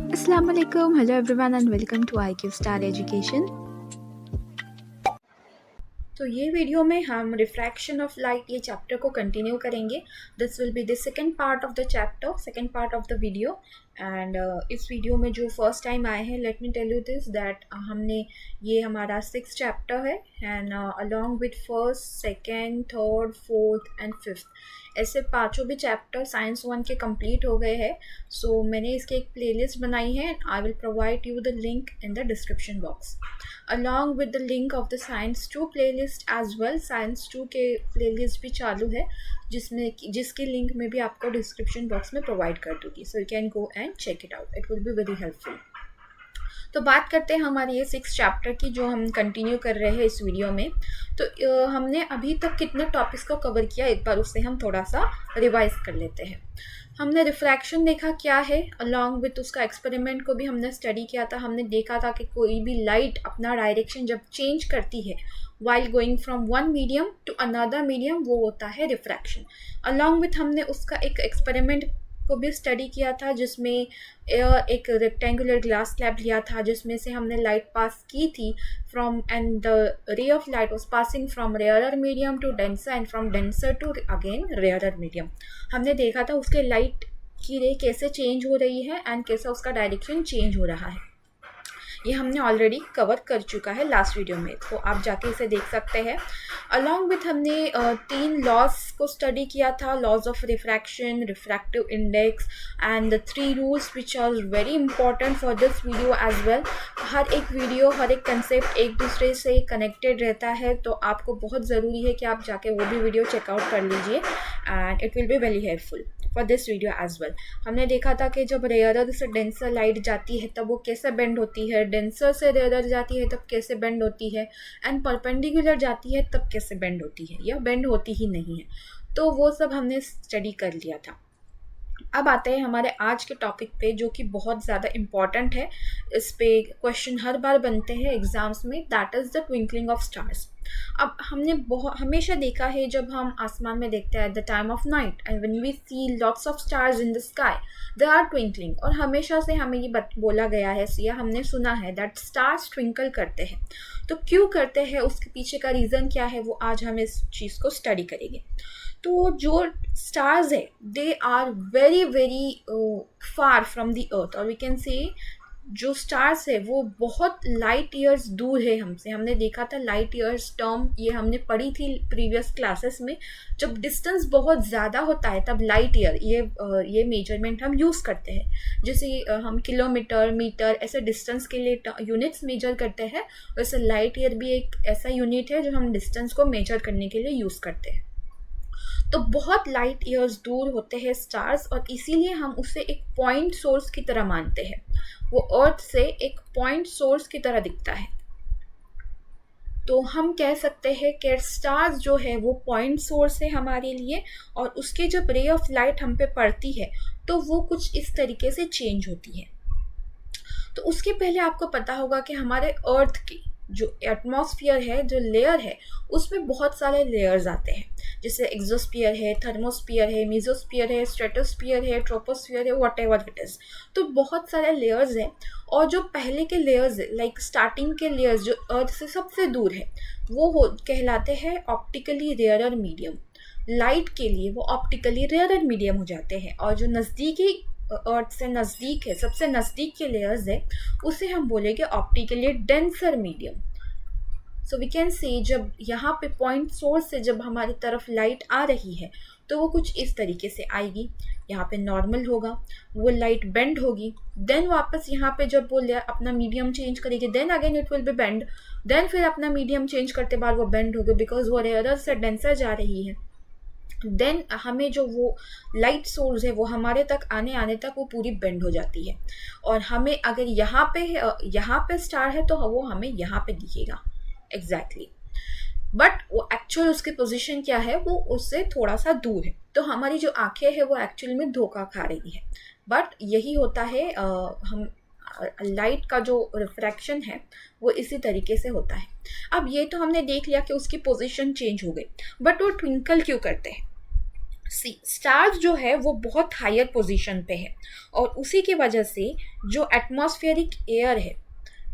Assalamu alaikum, hello everyone and welcome to IQ Star Education। तो ये video में हम रिफ्रैक्शन ऑफ लाइट ये चैप्टर को कंटिन्यू करेंगे। This will be the second part of the chapter, second part of the video. And इस video में जो फर्स्ट टाइम आए हैं, let me tell you this that हमने ये हमारा 6th चैप्टर है and along with first, second, third, fourth and fifth ऐसे पांचों भी चैप्टर साइंस 1 के कंप्लीट हो गए हैं। सो मैंने इसकी एक प्लेलिस्ट बनाई है, I will provide you the link in the description box along with the link of the Science 2 playlist as well। Science 2 के playlist भी चालू है जिसकी लिंक में भी आपको डिस्क्रिप्शन बॉक्स में प्रोवाइड कर दूँगी, so you can go and check it out, it will be very helpful. तो बात करते हैं हमारे ये 6 चैप्टर की जो हम कंटिन्यू कर रहे हैं इस वीडियो में। तो हमने अभी तक कितने टॉपिक्स को कवर किया, एक बार उससे हम थोड़ा सा रिवाइज कर लेते हैं। हमने रिफ्रैक्शन देखा क्या है, अलॉन्ग विथ उसका एक्सपेरिमेंट को भी हमने स्टडी किया था। हमने देखा था कि कोई भी लाइट अपना डायरेक्शन जब चेंज करती है while going from one medium to another medium, वो होता है रिफ्रैक्शन। अलॉन्ग विथ हमने उसका एक एक्सपेरिमेंट को भी स्टडी किया था जिसमें एक रेक्टेंगुलर ग्लास स्लैब लिया था जिसमें से हमने लाइट पास की थी from, and the ray of light was passing from rarer medium to denser and from denser to again rarer medium. हमने देखा था उसके लाइट की रे कैसे चेंज हो रही है एंड कैसा उसका डायरेक्शन चेंज हो रहा है। ये हमने ऑलरेडी कवर कर चुका है लास्ट वीडियो में, तो आप जाके इसे देख सकते हैं। अलॉन्ग विथ हमने 3 लॉज को स्टडी किया था, laws of refraction, refractive index and the 3 rules which are very important for this video as well. हर एक वीडियो, हर एक कंसेप्ट एक दूसरे से कनेक्टेड रहता है, तो आपको बहुत ज़रूरी है कि आप जाके वो भी वीडियो चेकआउट कर लीजिए and it will be very helpful for this video as well. हमने देखा था कि जब रेयरर से डेंसर लाइट जाती है तब वो कैसे बेंड होती है, डेंसर से रेयरर जाती है तब कैसे बेंड होती है, एंड परपेंडिकुलर जाती है तब कैसे बेंड होती है या बेंड होती ही नहीं है। तो वो सब हमने स्टडी कर लिया था। अब आते हैं हमारे आज के टॉपिक पे जो कि बहुत ज़्यादा इम्पॉर्टेंट है। इस पे क्वेश्चन हर बार बनते हैं एग्जाम्स में, that is the twinkling of stars. अब हमने हमेशा देखा है जब हम आसमान में देखते हैं at the time of night and when we see lots of stars in the sky they are twinkling, और हमेशा से हमें ये बोला गया है या हमने सुना है दैट स्टार्स ट्विंकल करते हैं। तो क्यों करते हैं, उसके पीछे का रीज़न क्या है, वो आज हम इस चीज़ को स्टडी करेंगे। तो जो स्टार्स है they are very very far from the earth, और वी कैन से जो स्टार्स है वो बहुत लाइट ईयर्स दूर है हमसे। हमने देखा था लाइट ईयर्स टर्म, ये हमने पढ़ी थी प्रीवियस क्लासेस में। जब डिस्टेंस बहुत ज़्यादा होता है तब लाइट ईयर ये मेजरमेंट हम यूज़ करते हैं। जैसे हम किलोमीटर, मीटर ऐसे डिस्टेंस के लिए यूनिट्स मेजर करते हैं, वैसे लाइट ईयर भी एक ऐसा यूनिट है जो हम डिस्टेंस को मेजर करने के लिए यूज़ करते हैं। तो बहुत लाइट ईयर्स दूर होते हैं स्टार्स, और इसीलिए हम उसे एक पॉइंट सोर्स की तरह मानते हैं। वो अर्थ से एक पॉइंट सोर्स की तरह दिखता है। तो हम कह सकते हैं कि स्टार्स जो है वो पॉइंट सोर्स है हमारे लिए, और उसके जब रे ऑफ लाइट हम पे पड़ती है तो वो कुछ इस तरीके से चेंज होती है। तो उसके पहले आपको पता होगा कि हमारे अर्थ की जो एटमॉस्फेयर है, जो लेयर है, उसमें बहुत सारे लेयर्स आते हैं, जैसे एक्सोस्फीयर है, थर्मोस्फीयर है, मेसोस्फीयर है, स्ट्रेटोस्फीयर है, ट्रोपोस्फीयर है, व्हाटएवर इट इज़। तो बहुत सारे लेयर्स हैं, और जो पहले के लेयर्स है, लाइक स्टार्टिंग के लेयर्स जो अर्थ से सबसे दूर है, वो कहलाते हैं ऑप्टिकली रेयरर मीडियम। लाइट के लिए वो ऑप्टिकली रेयरर मीडियम हो जाते हैं, और जो नज़दीकी अर्थ से नज़दीक है, सबसे नज़दीक के लेयर्स है, उसे हम बोलेंगे optically denser medium. So we can say जब यहाँ पे पॉइंट सोर्स से जब हमारी तरफ लाइट आ रही है तो वो कुछ इस तरीके से आएगी। यहाँ पे नॉर्मल होगा, वो लाइट बेंड होगी, देन वापस यहाँ पे जब वो अपना मीडियम चेंज करेगी then again it will be bend, then फिर अपना मीडियम चेंज करते बाद वो बेंड होगी बिकॉज वो रेयरर से डेंसर जा रही है। देन हमें जो वो लाइट सोर्स है वो हमारे तक आने तक वो पूरी बेंड हो जाती है, और हमें अगर यहाँ पे स्टार है तो वो हमें यहाँ पे दिखेगा एग्जैक्टली, बट वो एक्चुअल उसकी पोजीशन क्या है वो उससे थोड़ा सा दूर है। तो हमारी जो आंखें हैं वो एक्चुअली में धोखा खा रही है, बट यही होता है हम लाइट का जो रिफ्रैक्शन है वो इसी तरीके से होता है। अब ये तो हमने देख लिया कि उसकी पोजीशन चेंज हो गई, बट वो ट्विंकल क्यों करते हैं। सी स्टार्स जो है वो बहुत हायर पोजीशन पे है, और उसी की वजह से जो एटमॉस्फेरिक एयर है,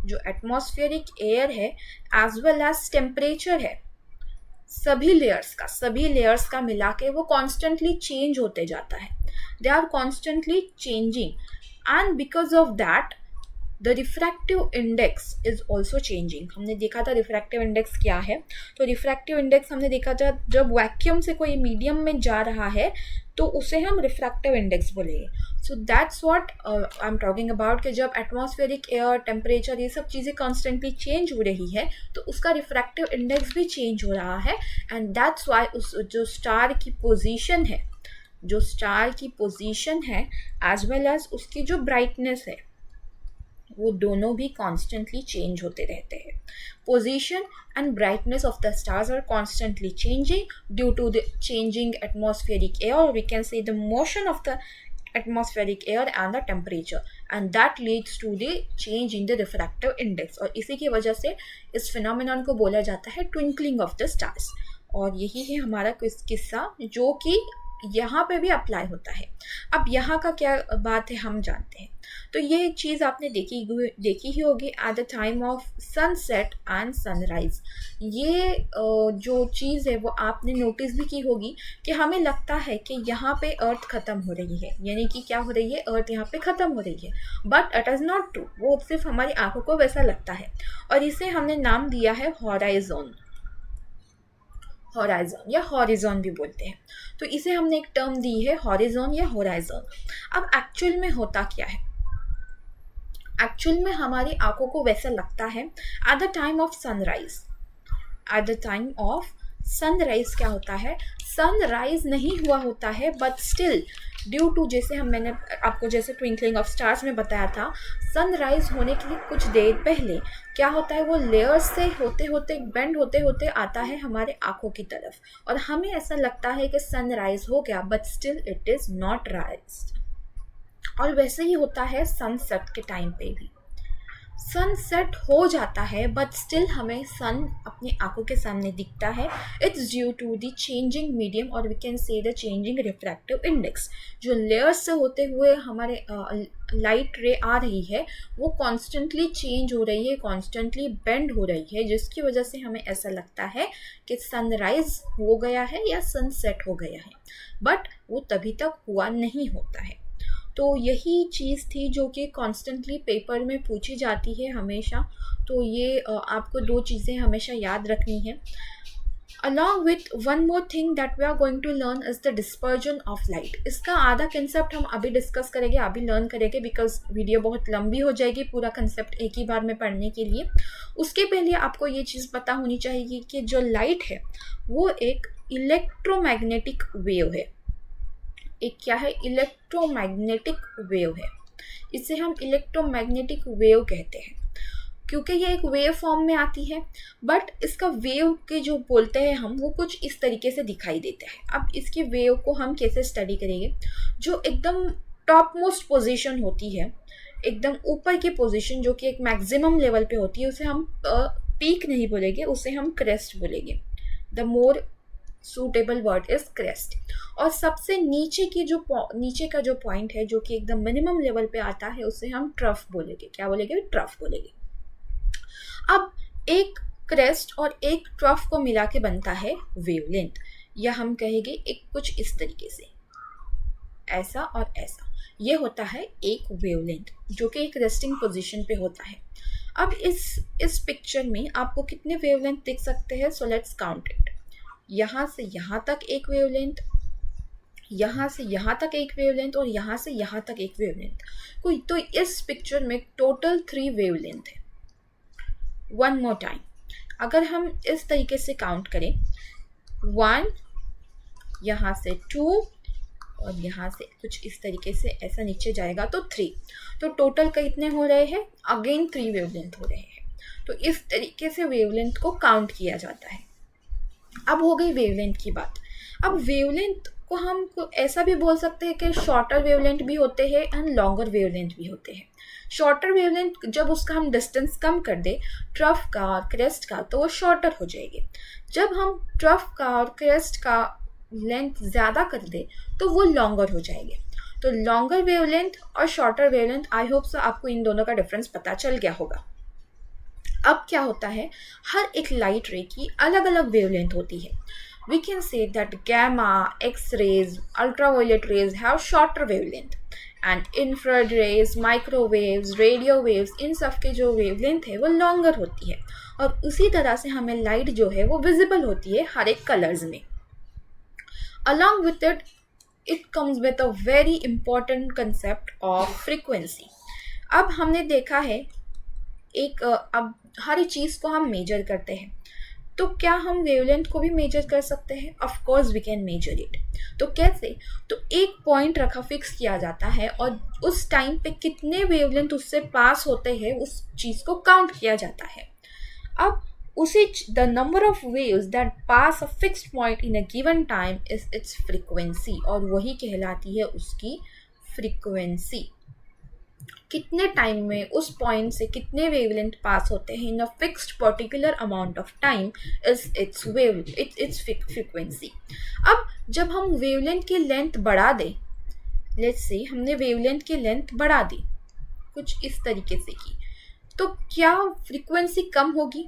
जो एटमॉस्फेरिक एयर है एज वेल एज टेम्परेचर है, सभी लेयर्स का मिला के वो कॉन्स्टेंटली चेंज होते जाता है, they are constantly changing, and because of that the refractive index is also changing. हमने देखा था रिफ्रैक्टिव इंडेक्स क्या है, तो रिफ्रैक्टिव इंडेक्स हमने देखा था जब वैक्यूम से कोई मीडियम में जा रहा है तो उसे हम रिफ्रैक्टिव इंडेक्स बोलेंगे। So that's what I am talking about, कि जब एटमॉस्फेरिक एयर, टेम्परेचर, ये सब चीज़ें कॉन्स्टेंटली चेंज हो रही है तो उसका रिफ्रैक्टिव इंडेक्स भी चेंज हो रहा है, एंड दैट्स वाई उस जो स्टार की पोजीशन है, जो स्टार की पोजीशन है एज वेल एज उसकी जो ब्राइटनेस है, वो दोनों भी कॉन्स्टेंटली चेंज होते रहते हैं। Position and brightness of the stars are constantly changing due to the changing atmospheric air, और we can say the motion of the atmospheric air and the temperature, and that leads to the change in the refractive index, और इसी की वजह से इस phenomenon को बोला जाता है twinkling of the stars। और यही है हमारा किस्सा जो कि यहाँ पे भी अप्लाई होता है। अब यहाँ का क्या बात है हम जानते हैं। तो ये चीज़ आपने देखी ही होगी eight the time of sunset and sunrise. ये जो चीज़ है वो आपने नोटिस भी की होगी कि हमें लगता है कि यहाँ पे अर्थ ख़त्म हो रही है, यानी कि क्या हो रही है, अर्थ यहाँ पे ख़त्म हो रही है, but it is not true, वो सिर्फ हमारी आंखों को वैसा लगता है। और इसे हमने नाम दिया है हॉराइजॉन, हॉराइजन या हॉरिजॉन भी बोलते हैं। तो इसे हमने एक टर्म दी है हॉरिजॉन या होराइजन। अब एक्चुअल में होता क्या है, एक्चुअल में हमारी आंखों को वैसा लगता है eight the time of sunrise. Eight the time of sunrise क्या होता है, सनराइज नहीं हुआ होता है बट स्टिल ड्यू टू, जैसे मैंने आपको जैसे ट्विंकलिंग ऑफ स्टार्स में बताया था, सनराइज होने के लिए कुछ देर पहले क्या होता है, वो लेयर्स से होते होते बेंड होते होते आता है हमारे आंखों की तरफ, और हमें ऐसा लगता है कि सनराइज हो गया but still it is not rise. और वैसे ही होता है सनसेट के टाइम पे भी, सनसेट हो जाता है बट स्टिल हमें सन अपनी आंखों के सामने दिखता है। It's due to the changing medium, और we can say the changing refractive index. जो लेयर्स से होते हुए हमारे लाइट रे आ रही है वो कॉन्स्टेंटली चेंज हो रही है, कॉन्स्टेंटली बेंड हो रही है, जिसकी वजह से हमें ऐसा लगता है कि सनराइज हो गया है या सनसेट हो गया है, बट वो तभी तक हुआ नहीं होता है। तो यही चीज़ थी जो कि कॉन्स्टेंटली पेपर में पूछी जाती है हमेशा। तो ये आपको दो चीज़ें हमेशा याद रखनी है। Along with one more thing that we are going to learn is the dispersion of light. इसका आधा कंसेप्ट हम अभी डिस्कस करेंगे, अभी लर्न करेंगे, बिकॉज वीडियो बहुत लंबी हो जाएगी पूरा कंसेप्ट एक ही बार में पढ़ने के लिए। उसके पहले आपको ये चीज़ पता होनी चाहिए कि जो लाइट है वो एक इलेक्ट्रोमैग्नेटिक वेव है। एक क्या है, इलेक्ट्रोमैग्नेटिक वेव है। इसे हम इलेक्ट्रोमैग्नेटिक वेव कहते हैं क्योंकि ये एक वेव फॉर्म में आती है, बट इसका वेव के जो बोलते हैं हम वो कुछ इस तरीके से दिखाई देता है। अब इसकी वेव को हम कैसे स्टडी करेंगे, जो एकदम टॉप मोस्ट पोजिशन होती है, एकदम ऊपर की पोजीशन जो कि एक मैक्सिमम लेवल पे होती है, उसे हम पीक नहीं बोलेंगे, उसे हम क्रेस्ट बोलेंगे। The more suitable word is crest. और सबसे नीचे की जो नीचे का जो पॉइंट है जो कि एकदम मिनिमम लेवल पे आता है उसे हम ट्रफ बोलेंगे। क्या बोलेंगे, ट्रफ बोलेंगे। अब एक क्रेस्ट और एक ट्रफ को मिला के बनता है वेवलेंथ, या हम कहेंगे एक कुछ इस तरीके से, ऐसा और ऐसा, ये होता है एक वेवलेंथ जो कि एक रेस्टिंग पोजीशन पे होता है। अब इस पिक्चर में आपको कितने वेवलेंथ दिख सकते हैं, सो लेट्स काउंट इट। यहाँ से यहाँ तक एक वेवलेंथ, यहाँ से यहाँ तक एक वेवलेंथ, और यहाँ से यहाँ तक एक वेवलेंथ। कोई तो इस पिक्चर में टोटल 3 वेवलेंथ है। वन मोर टाइम, अगर हम इस तरीके से काउंट करें, 1, यहाँ से 2, और यहाँ से कुछ इस तरीके से ऐसा नीचे जाएगा तो 3, तो टोटल कितने हो रहे हैं, अगेन 3 वेवलेंथ हो रहे हैं। तो इस तरीके से वेवलेंथ को काउंट किया जाता है। अब हो गई वेवलेंथ की बात। अब वेवलेंथ को हम ऐसा भी बोल सकते हैं कि शॉर्टर वेवलेंथ भी होते हैं एंड लॉन्गर वेवलेंथ भी होते हैं। शॉर्टर वेवलेंथ जब उसका हम डिस्टेंस कम कर दे ट्रफ का और क्रेस्ट का, तो वो शॉर्टर हो जाएगी। जब हम ट्रफ का और क्रेस्ट का लेंथ ज़्यादा कर दे तो वो लॉन्गर हो जाएंगे। तो लॉन्गर वेवलेंथ और shorter wavelength, I hope so आपको इन दोनों का डिफरेंस पता चल गया होगा। अब क्या होता है, हर एक लाइट रे की अलग अलग वेवलेंथ होती है। We can say that gamma, X-rays, ultraviolet rays have shorter wavelength and infrared rays, microwaves, radio waves, इन सब के जो wavelength है वो longer होती है। और उसी तरह से हमें लाइट जो है वो visible होती है हर एक कलर्स में। Along with it, it comes with a very important concept of frequency। अब हमने देखा है अब हर चीज़ को हम मेजर करते हैं, तो क्या हम वेवलेंथ को भी मेजर कर सकते हैं? Of course we can measure it. तो कैसे? तो एक पॉइंट रखा, फिक्स किया जाता है और उस टाइम पे कितने वेवलेंथ उससे पास होते हैं उस चीज़ को काउंट किया जाता है। अब उसी the number of waves that pass a fixed point in a given time is its frequency, और वही कहलाती है उसकी फ्रीक्वेंसी। कितने टाइम में उस पॉइंट से कितने वेवलेंथ पास होते हैं in a fixed particular amount of time is its frequency. अब जब हम वेवलेंथ की लेंथ बढ़ा दें, लेट्स से हमने वेवलेंथ की लेंथ बढ़ा दी कुछ इस तरीके से की, तो क्या फ्रीक्वेंसी कम होगी?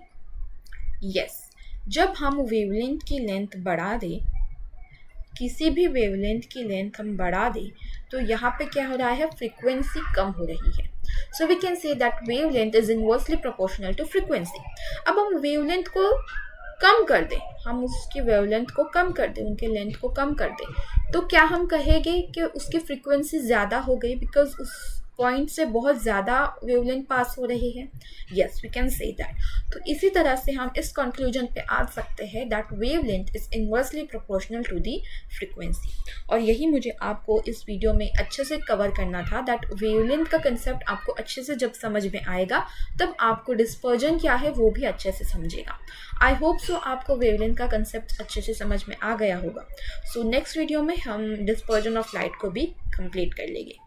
यस, जब हम वेवलेंथ की लेंथ बढ़ा दें, किसी भी वेवलेंथ की लेंथ हम बढ़ा दें, तो यहाँ पे क्या हो रहा है, फ्रीक्वेंसी कम हो रही है। So we can say that wavelength is inversely proportional to frequency. अब हम वेवलेंथ को कम कर दें, हम उसकी वेवलेंथ को कम कर दें, उनके लेंथ को कम कर दें, तो क्या हम कहेंगे कि उसकी फ्रीक्वेंसी ज़्यादा हो गई बिकॉज उस पॉइंट से बहुत ज़्यादा वेवलेंथ पास हो रही है? Yes, we can say that. तो इसी तरह से हम इस कंक्लूजन पे आ सकते हैं that wavelength is inversely proportional to the frequency. और यही मुझे आपको इस वीडियो में अच्छे से कवर करना था, दैट वेवलेंथ का कंसेप्ट आपको अच्छे से जब समझ में आएगा तब आपको डिस्पर्जन क्या है वो भी अच्छे से समझेगा। आई होप सो आपको वेवलेंथ का कंसेप्ट अच्छे से समझ में आ गया होगा। सो नेक्स्ट वीडियो में हम डिस्पर्जन ऑफ लाइट को भी कंप्लीट कर लेंगे।